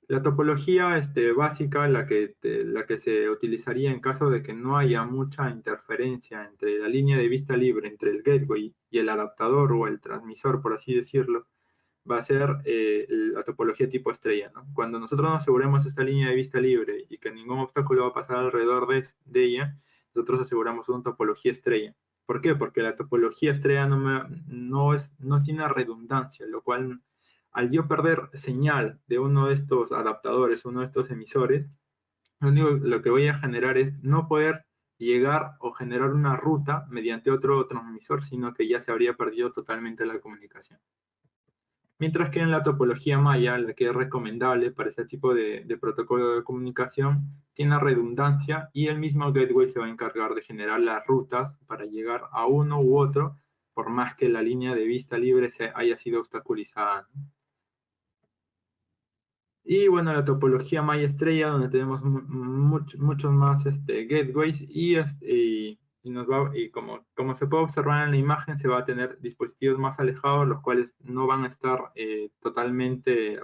B: La topología básica, la que se utilizaría en caso de que no haya mucha interferencia entre la línea de vista libre, entre el gateway y el adaptador o el transmisor, por así decirlo, va a ser la topología tipo estrella, ¿no? Cuando nosotros nos aseguremos esta línea de vista libre y que ningún obstáculo va a pasar alrededor de ella, nosotros aseguramos una topología estrella. ¿Por qué? Porque la topología estrella no tiene redundancia, lo cual al yo perder señal de uno de estos adaptadores, uno de estos emisores, lo que voy a generar es no poder llegar o generar una ruta mediante otro transmisor, sino que ya se habría perdido totalmente la comunicación. Mientras que en la topología Maya, la que es recomendable para este tipo de protocolo de comunicación, tiene redundancia y el mismo gateway se va a encargar de generar las rutas para llegar a uno u otro, por más que la línea de vista libre haya sido obstaculizada. Y bueno, la topología Maya estrella, donde tenemos muchos más gateways y como se puede observar en la imagen, se va a tener dispositivos más alejados, los cuales no van a estar totalmente,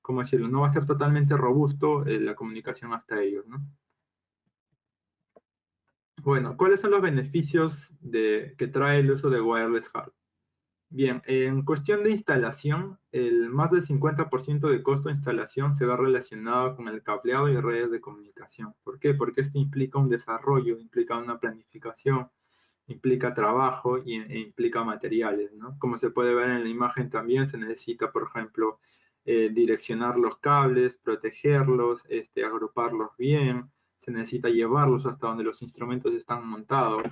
B: ¿cómo decirlo? No va a ser totalmente robusto la comunicación hasta ellos, ¿no? Bueno, ¿cuáles son los beneficios que trae el uso de wireless HART? Bien, en cuestión de instalación, el más del 50% de costo de instalación se va relacionado con el cableado y redes de comunicación. ¿Por qué? Porque esto implica un desarrollo, implica una planificación, implica trabajo e implica materiales, ¿no? Como se puede ver en la imagen también se necesita, por ejemplo, direccionar los cables, protegerlos, agruparlos bien, se necesita llevarlos hasta donde los instrumentos están montados.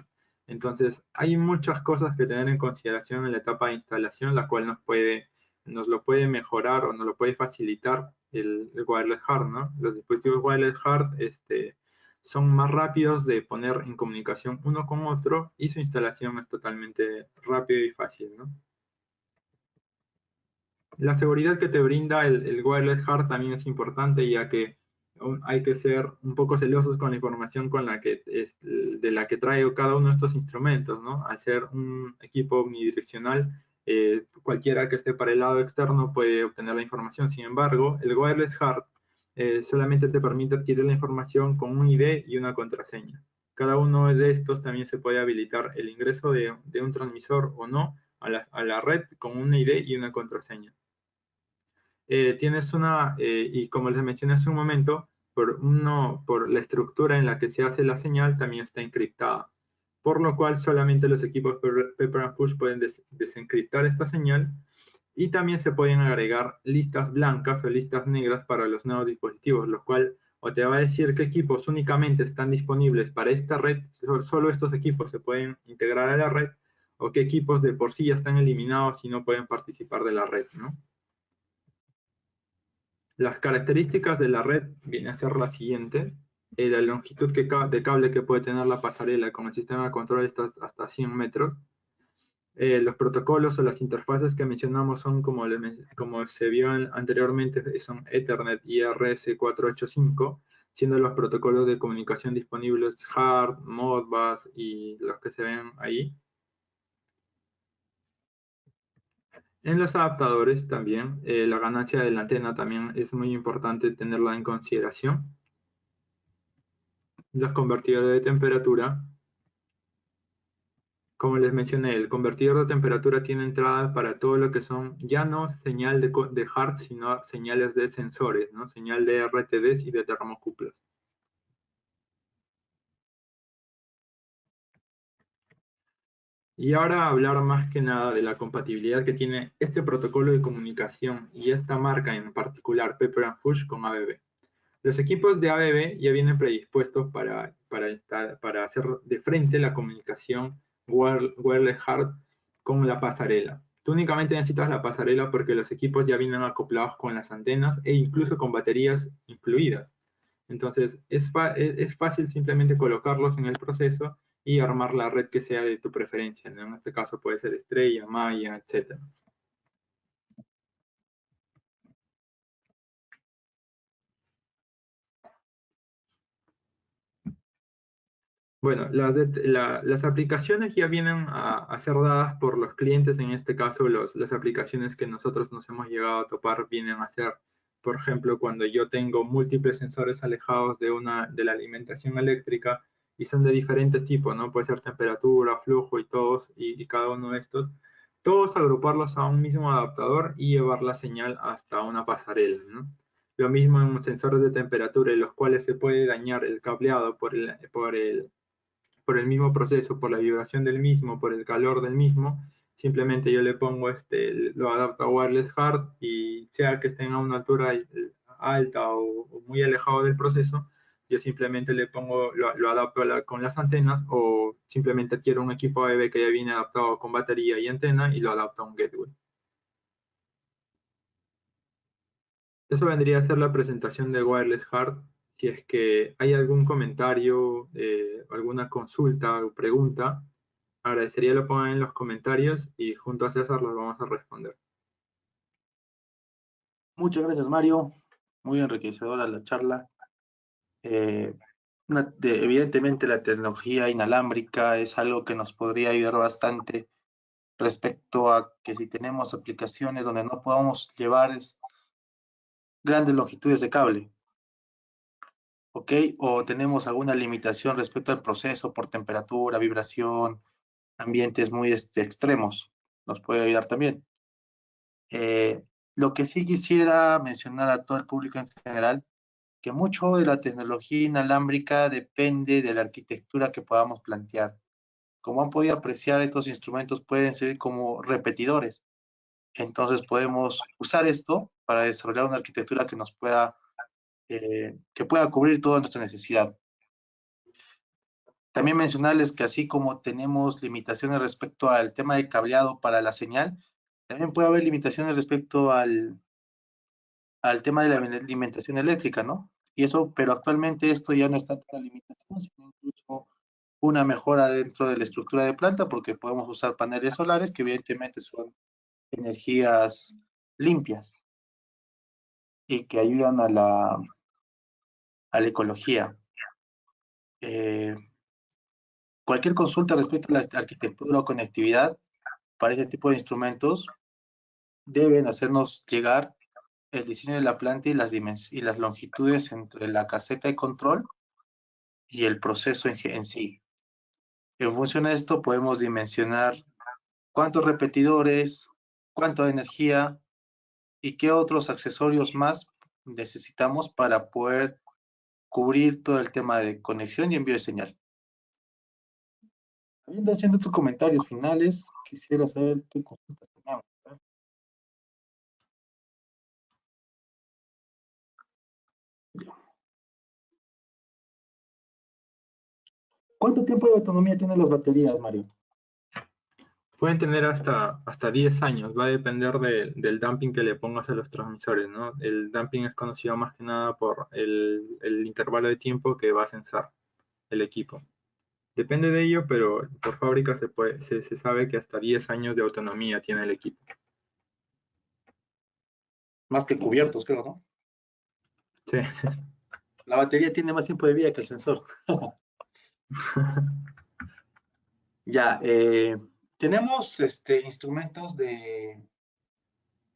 B: Entonces, hay muchas cosas que tener en consideración en la etapa de instalación, la cual nos lo puede mejorar o nos lo puede facilitar el wireless HART, ¿no? Los dispositivos wireless HART, son más rápidos de poner en comunicación uno con otro y su instalación es totalmente rápida y fácil, ¿no? La seguridad que te brinda el wireless HART también es importante, ya que hay que ser un poco celosos con la información de la que trae cada uno de estos instrumentos, ¿no? Al ser un equipo omnidireccional, cualquiera que esté para el lado externo puede obtener la información. Sin embargo, el wireless HART solamente te permite adquirir la información con un ID y una contraseña. Cada uno de estos también se puede habilitar el ingreso de un transmisor o no a la red con un ID y una contraseña. Y como les mencioné hace un momento, por la estructura en la que se hace la señal, también está encriptada. Por lo cual, solamente los equipos Pepper Push pueden desencriptar esta señal y también se pueden agregar listas blancas o listas negras para los nuevos dispositivos, lo cual o te va a decir qué equipos únicamente están disponibles para esta red, solo estos equipos se pueden integrar a la red, o qué equipos de por sí ya están eliminados y no pueden participar de la red, ¿no? Las características de la red viene a ser la siguiente. La longitud de cable que puede tener la pasarela con el sistema de control está hasta 100 metros. Los protocolos o las interfaces que mencionamos son, como se vio anteriormente, son Ethernet y RS485, siendo los protocolos de comunicación disponibles HART, Modbus y los que se ven ahí. En los adaptadores también, la ganancia de la antena también es muy importante tenerla en consideración. Los convertidores de temperatura. Como les mencioné, el convertidor de temperatura tiene entrada para todo lo que son ya no señal de HART, sino señales de sensores, ¿no? Señal de RTDs y de termocuplas. Y ahora hablar más que nada de la compatibilidad que tiene este protocolo de comunicación y esta marca en particular, Pepper Push, con ABB. Los equipos de ABB ya vienen predispuestos para hacer de frente la comunicación wireless HART con la pasarela. Tú únicamente necesitas la pasarela porque los equipos ya vienen acoplados con las antenas e incluso con baterías incluidas. Entonces, es fácil simplemente colocarlos en el proceso y armar la red que sea de tu preferencia, ¿no? En este caso puede ser Estrella, Maya, etc. Bueno, las aplicaciones ya vienen a ser dadas por los clientes, en este caso las aplicaciones que nosotros nos hemos llegado a topar vienen a ser, por ejemplo, cuando yo tengo múltiples sensores alejados de la alimentación eléctrica y son de diferentes tipos, ¿no? Puede ser temperatura, flujo y cada uno de estos, todos agruparlos a un mismo adaptador y llevar la señal hasta una pasarela, ¿no? Lo mismo en sensores de temperatura, en los cuales se puede dañar el cableado por el mismo proceso, por la vibración del mismo, por el calor del mismo, simplemente yo le pongo lo adapto a wireless hard y sea que estén a una altura alta o muy alejado del proceso, yo simplemente le pongo, lo adapto con las antenas o simplemente adquiero un equipo AEB que ya viene adaptado con batería y antena y lo adapto a un gateway. Eso vendría a ser la presentación de Wireless Hard. Si es que hay algún comentario, alguna consulta o pregunta, agradecería lo pongan en los comentarios y junto a César los vamos a responder.
A: Muchas gracias, Mario. Muy enriquecedora la charla. Evidentemente la tecnología inalámbrica es algo que nos podría ayudar bastante respecto a que si tenemos aplicaciones donde no podamos llevar grandes longitudes de cable, ¿ok? O tenemos alguna limitación respecto al proceso por temperatura, vibración, ambientes muy extremos, nos puede ayudar también. Lo que sí quisiera mencionar a todo el público en general, que mucho de la tecnología inalámbrica depende de la arquitectura que podamos plantear. Como han podido apreciar, estos instrumentos pueden servir como repetidores. Entonces podemos usar esto para desarrollar una arquitectura que pueda cubrir toda nuestra necesidad. También mencionarles que así como tenemos limitaciones respecto al tema de cableado para la señal, también puede haber limitaciones respecto al tema de la alimentación eléctrica, ¿no? Y eso, pero actualmente esto ya no está tan la limitación, sino incluso una mejora dentro de la estructura de planta, porque podemos usar paneles solares que evidentemente son energías limpias y que ayudan a la ecología. Eh, Cualquier consulta respecto a la arquitectura o conectividad para este tipo de instrumentos deben hacernos llegar el diseño de la planta y las longitudes entre la caseta de control y el proceso en sí. En función de esto podemos dimensionar cuántos repetidores, cuánta energía y qué otros accesorios más necesitamos para poder cubrir todo el tema de conexión y envío de señal. Haciendo tus comentarios finales, quisiera saber qué consultas tenemos. ¿Cuánto tiempo de autonomía tienen las baterías, Mario?
B: Pueden tener hasta 10 años, va a depender del damping que le pongas a los transmisores, ¿no? El damping es conocido más que nada por el intervalo de tiempo que va a sensar el equipo. Depende de ello, pero por fábrica se sabe que hasta 10 años de autonomía tiene el equipo.
A: Más que cubiertos, creo, ¿no?
B: Sí.
A: La batería tiene más tiempo de vida que el sensor. Ya, tenemos instrumentos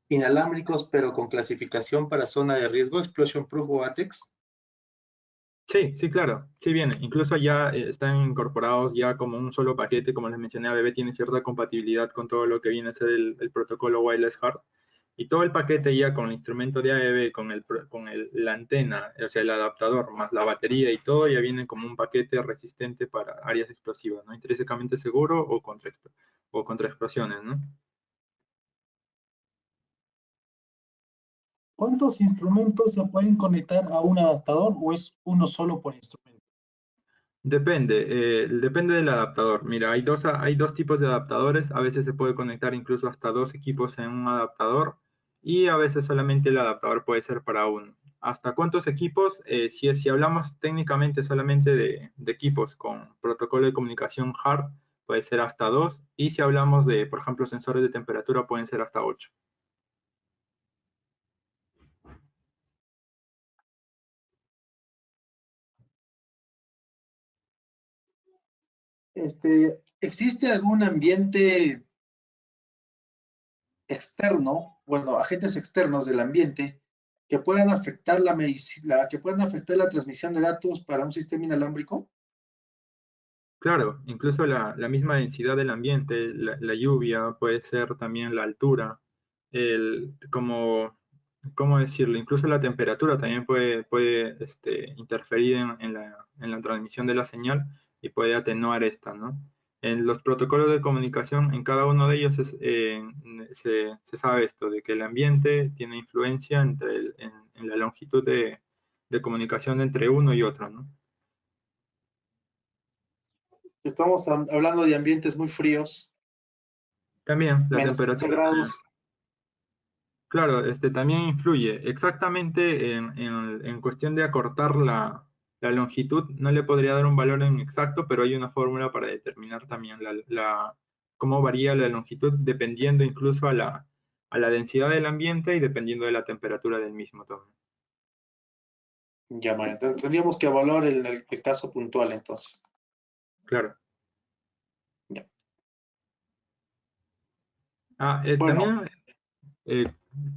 A: inalámbricos, pero con clasificación para zona de riesgo, Explosion Proof o ATEX.
B: Sí, sí, claro, sí viene. Incluso ya están incorporados ya como un solo paquete, como les mencioné, ABB tiene cierta compatibilidad con todo lo que viene a ser el protocolo Wireless Hard. Y todo el paquete ya con el instrumento de ABB, la antena, o sea, el adaptador, más la batería y todo, ya viene como un paquete resistente para áreas explosivas, ¿no? Intrínsecamente seguro o contra explosiones, ¿no?
A: ¿Cuántos instrumentos se pueden conectar a un adaptador o es uno solo por instrumento?
B: Depende del adaptador. Mira, hay dos tipos de adaptadores. A veces se puede conectar incluso hasta dos equipos en un adaptador y a veces solamente el adaptador puede ser para uno. ¿Hasta cuántos equipos? Si hablamos técnicamente solamente de equipos con protocolo de comunicación hard, puede ser hasta dos. Y si hablamos de, por ejemplo, sensores de temperatura, pueden ser hasta 8.
A: ¿Existe algún ambiente externo, bueno, agentes externos del ambiente que puedan afectar que puedan afectar la transmisión de datos para un sistema inalámbrico?
B: Claro, incluso la misma densidad del ambiente, la lluvia, puede ser también la altura, ¿cómo decirlo? Incluso la temperatura también puede interferir en la transmisión de la señal y puede atenuar esta, ¿no? En los protocolos de comunicación, en cada uno de ellos se sabe esto, de que el ambiente tiene influencia en la longitud de comunicación entre uno y otro, ¿no?
A: Estamos hablando de ambientes muy fríos,
B: También la
A: menos 15
B: temperatura,
A: grados.
B: claro, también influye. Exactamente en cuestión de acortar la longitud, no le podría dar un valor en exacto, pero hay una fórmula para determinar también cómo varía la longitud dependiendo incluso a la densidad del ambiente y dependiendo de la temperatura del mismo también.
A: Ya, Mario. Entonces, tendríamos que evaluar el caso puntual, entonces.
B: Claro.
A: Ya. Bueno,
B: También Eh,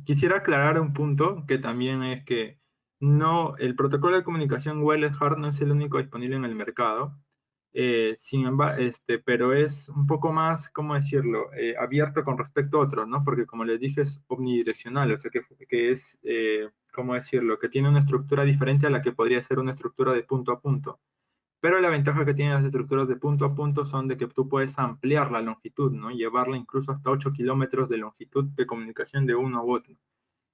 B: quisiera aclarar un punto que también es que no, el protocolo de comunicación wireless hard no es el único disponible en el mercado. Sin embargo, pero es un poco más, ¿cómo decirlo?, abierto con respecto a otros, ¿no? Porque como les dije, es omnidireccional, o sea que es, ¿cómo decirlo?, que tiene una estructura diferente a la que podría ser una estructura de punto a punto. Pero la ventaja que tienen las estructuras de punto a punto son de que tú puedes ampliar la longitud, ¿no? Llevarla incluso hasta 8 kilómetros de longitud de comunicación de uno a otro.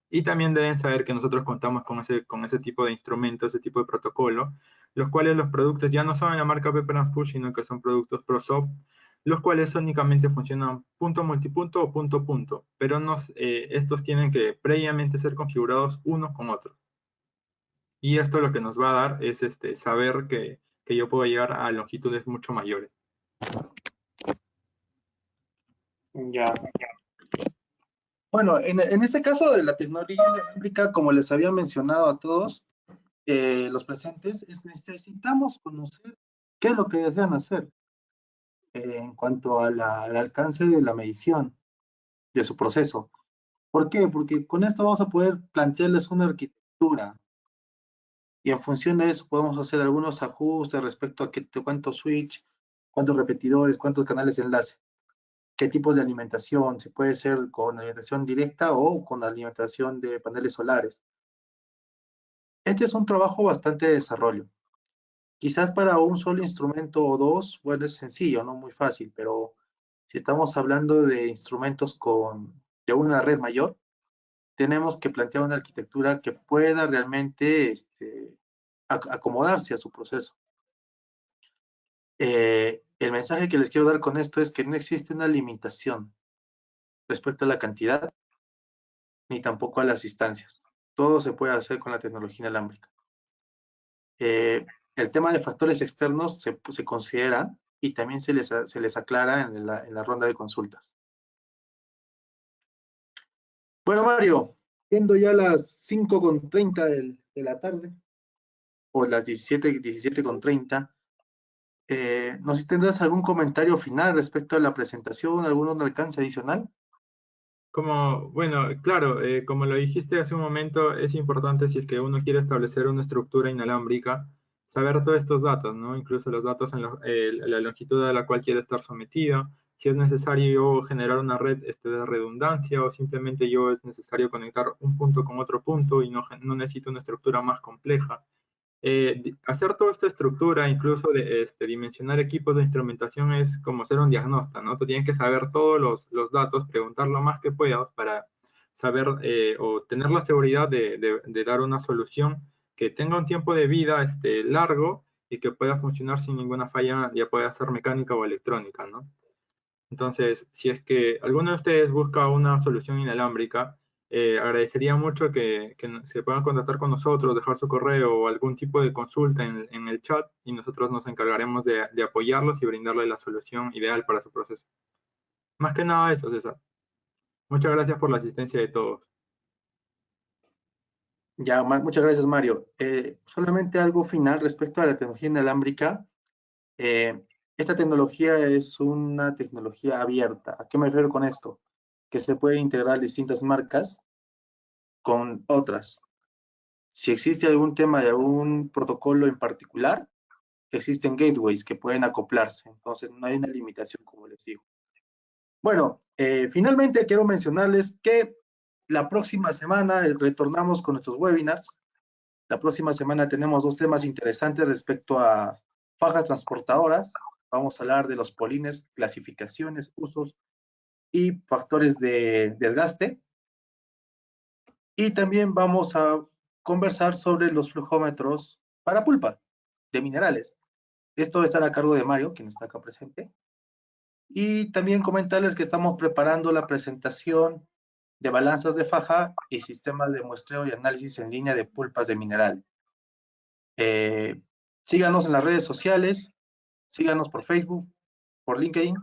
B: Y también deben saber que nosotros contamos con ese tipo de instrumentos, ese tipo de protocolo, los cuales los productos ya no son de la marca Pepper and Fush, sino que son productos ProSoft, los cuales únicamente funcionan punto multipunto o punto punto, pero estos tienen que previamente ser configurados unos con otros. Y esto lo que nos va a dar es saber que yo puedo llegar a longitudes mucho mayores.
A: ya. Bueno, en este caso de la tecnología inalámbrica, como les había mencionado a todos los presentes, necesitamos conocer qué es lo que desean hacer en cuanto al alcance de la medición de su proceso. ¿Por qué? Porque con esto vamos a poder plantearles una arquitectura y en función de eso podemos hacer algunos ajustes respecto a cuántos switch, cuántos repetidores, cuántos canales de enlace, qué tipos de alimentación, si puede ser con alimentación directa o con alimentación de paneles solares. Este es un trabajo bastante de desarrollo. Quizás para un solo instrumento o dos, bueno, es sencillo, no muy fácil, pero si estamos hablando de instrumentos de una red mayor, tenemos que plantear una arquitectura que pueda realmente acomodarse a su proceso. El mensaje que les quiero dar con esto es que no existe una limitación respecto a la cantidad ni tampoco a las instancias. Todo se puede hacer con la tecnología inalámbrica. El tema de factores externos se considera y también se les aclara en la ronda de consultas. Bueno, Mario, siendo ya las 5:30 de la tarde, o las 17:30, no sé si tendrás algún comentario final respecto a la presentación, algún alcance adicional.
B: Bueno, claro, como lo dijiste hace un momento, es importante si es que uno quiere establecer una estructura inalámbrica, saber todos estos datos, ¿no? Incluso los datos en la longitud a la cual quiere estar sometido, si es necesario generar una red de redundancia o simplemente es necesario conectar un punto con otro punto y no necesito una estructura más compleja. Hacer toda esta estructura, incluso de dimensionar equipos de instrumentación, es como ser un diagnóstico, ¿no? Tú tienes que saber todos los datos, preguntar lo más que puedas para saber o tener la seguridad de dar una solución que tenga un tiempo de vida largo y que pueda funcionar sin ninguna falla, ya pueda ser mecánica o electrónica, ¿no? Entonces, si es que alguno de ustedes busca una solución inalámbrica, agradecería mucho que se puedan contactar con nosotros, dejar su correo o algún tipo de consulta en el chat y nosotros nos encargaremos de apoyarlos y brindarles la solución ideal para su proceso. Más que nada eso, César. Muchas gracias por la asistencia de todos.
A: Ya, muchas gracias, Mario. Solamente algo final respecto a la tecnología inalámbrica. Eh, Esta tecnología es una tecnología abierta. ¿A qué me refiero con esto? Que se puede integrar distintas marcas con otras. Si existe algún tema de algún protocolo en particular, existen gateways que pueden acoplarse. Entonces, no hay una limitación, como les digo. Bueno, finalmente quiero mencionarles que la próxima semana retornamos con nuestros webinars. La próxima semana tenemos dos temas interesantes respecto a fajas transportadoras, vamos a hablar de los polines, clasificaciones, usos y factores de desgaste. Y también vamos a conversar sobre los flujómetros para pulpa de minerales. Esto estará a cargo de Mario, quien está acá presente. Y también comentarles que estamos preparando la presentación de balanzas de faja y sistemas de muestreo y análisis en línea de pulpas de mineral. Síganos en las redes sociales, síganos por Facebook, por LinkedIn,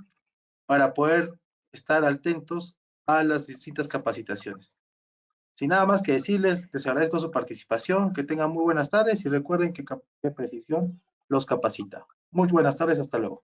A: para poder estar atentos a las distintas capacitaciones. Sin nada más que decirles, les agradezco su participación, que tengan muy buenas tardes y recuerden que Precisión los capacita. Muy buenas tardes, hasta luego.